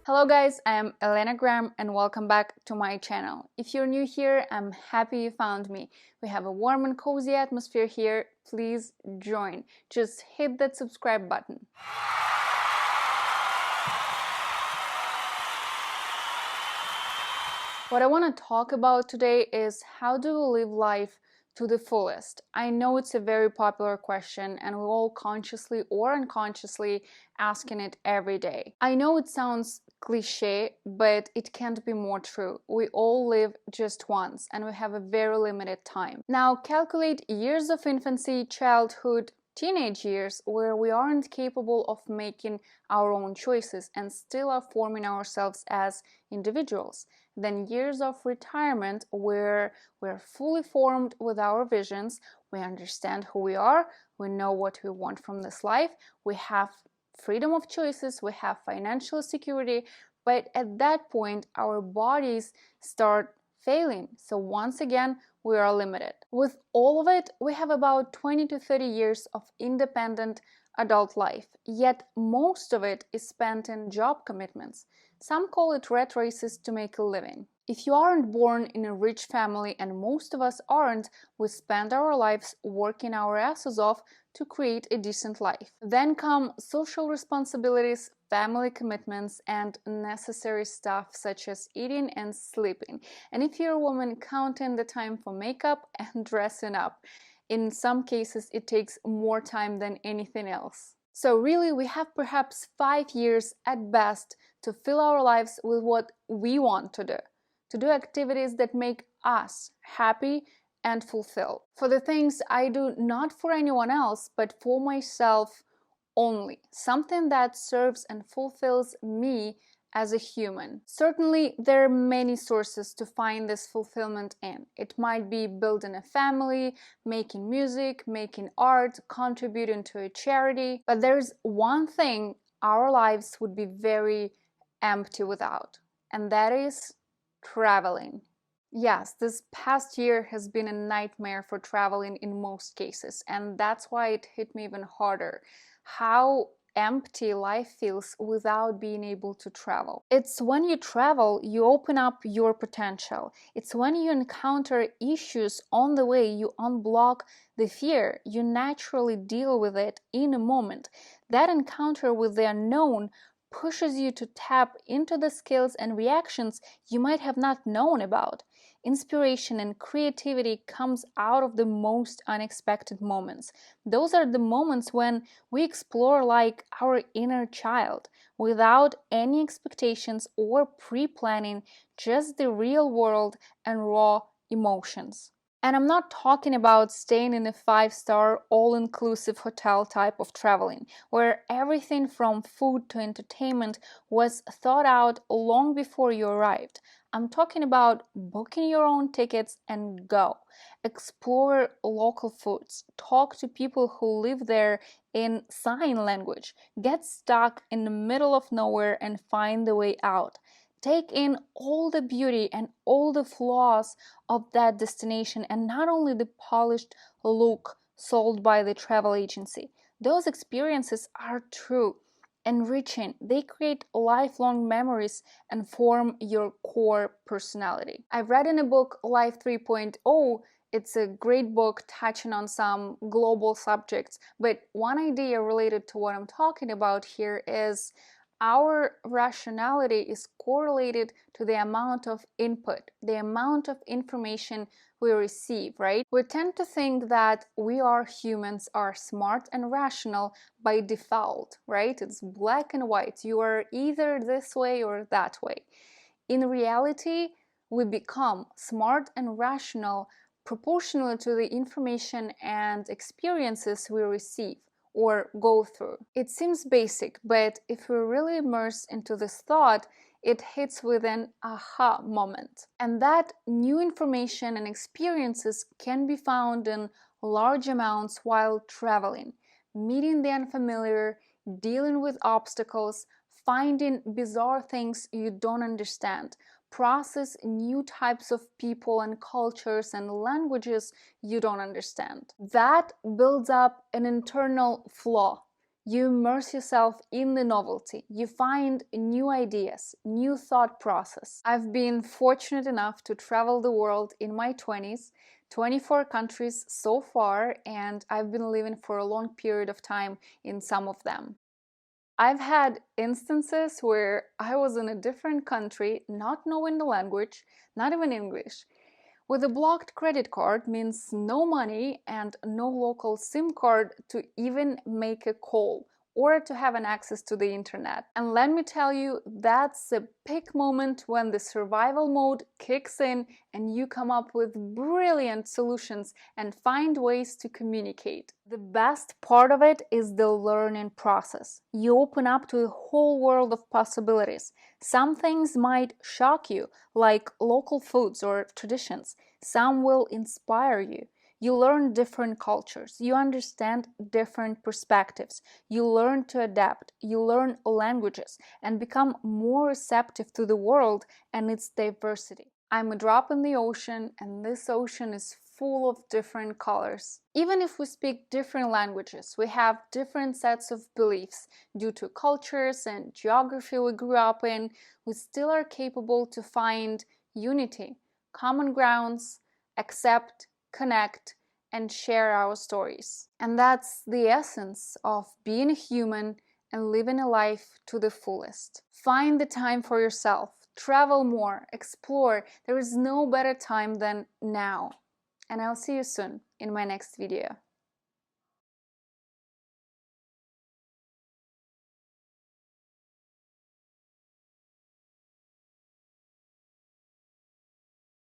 Hello guys, I am Elena Graham and welcome back to my channel. If you're new here, I'm happy you found me. We have a warm and cozy atmosphere here. Please join. Just hit that subscribe button. What I want to talk about today is how do we live life to the fullest? I know it's a very popular question and we're all consciously or unconsciously asking it every day. I know it sounds cliche, but it can't be more true. We all live just once and we have a very limited time. Now calculate years of infancy, childhood, teenage years where we aren't capable of making our own choices and still are forming ourselves as individuals. Then years of retirement where we're fully formed with our visions, we understand who we are, we know what we want from this life, we have freedom of choices, we have financial security, but at that point our bodies start failing. So once again, we are limited. With all of it, we have about 20 to 30 years of independent adult life, yet most of it is spent in job commitments. Some call it rat races to make a living. If you aren't born in a rich family, and most of us aren't, we spend our lives working our asses off to create a decent life. Then come social responsibilities, family commitments, and necessary stuff such as eating and sleeping. And if you're a woman, count in the time for makeup and dressing up. In some cases, it takes more time than anything else. So really, we have perhaps 5 years at best to fill our lives with what we want to do activities that make us happy and fulfilled. For the things I do not for anyone else, but for myself only. Something that serves and fulfills me as a human. Certainly, there are many sources to find this fulfillment in. It might be building a family, making music, making art, contributing to a charity. But there's one thing our lives would be very empty without, and that is traveling. Yes, this past year has been a nightmare for traveling in most cases, and that's why it hit me even harder. How empty life feels without being able to travel. It's when you travel, you open up your potential. It's when you encounter issues on the way, you unblock the fear. You naturally deal with it in a moment. That encounter with the unknown pushes you to tap into the skills and reactions you might have not known about. Inspiration and creativity comes out of the most unexpected moments. Those are the moments when we explore like our inner child, without any expectations or pre-planning, just the real world and raw emotions. And I'm not talking about staying in a 5-star all-inclusive hotel type of traveling, where everything from food to entertainment was thought out long before you arrived. I'm talking about booking your own tickets and go. Explore local foods. Talk to people who live there in sign language. Get stuck in the middle of nowhere and find the way out. Take in all the beauty and all the flaws of that destination, and not only the polished look sold by the travel agency. Those experiences are true, enriching. They create lifelong memories and form your core personality. I've read in a book, Life 3.0. It's a great book touching on some global subjects, but one idea related to what I'm talking about here is our rationality is correlated to the amount of input, the amount of information we receive, right? We tend to think that we humans are smart and rational by default, right? It's black and white. You are either this way or that way. In reality, we become smart and rational proportional to the information and experiences we receive or go through. It seems basic, but if we really immerse into this thought, it hits with an aha moment. And that new information and experiences can be found in large amounts while traveling, meeting the unfamiliar, dealing with obstacles, finding bizarre things you don't understand, process new types of people and cultures and languages you don't understand. That builds up an internal flow. You immerse yourself in the novelty. You find new ideas, new thought process. I've been fortunate enough to travel the world in my 20s, 24 countries so far, and I've been living for a long period of time in some of them. I've had instances where I was in a different country, not knowing the language, not even English. With a blocked credit card means no money and no local SIM card to even make a call or to have an access to the internet. And let me tell you, that's a big moment when the survival mode kicks in and you come up with brilliant solutions and find ways to communicate. The best part of it is the learning process. You open up to a whole world of possibilities. Some things might shock you, like local foods or traditions. Some will inspire you. You learn different cultures. You understand different perspectives. You learn to adapt. You learn languages and become more receptive to the world and its diversity. I'm a drop in the ocean, and this ocean is full of different colors. Even if we speak different languages, we have different sets of beliefs due to cultures and geography we grew up in, we still are capable to find unity, common grounds, accept, connect, and share our stories. And that's the essence of being a human and living a life to the fullest. Find the time for yourself. Travel more, explore. There is no better time than now. And I'll see you soon in my next video.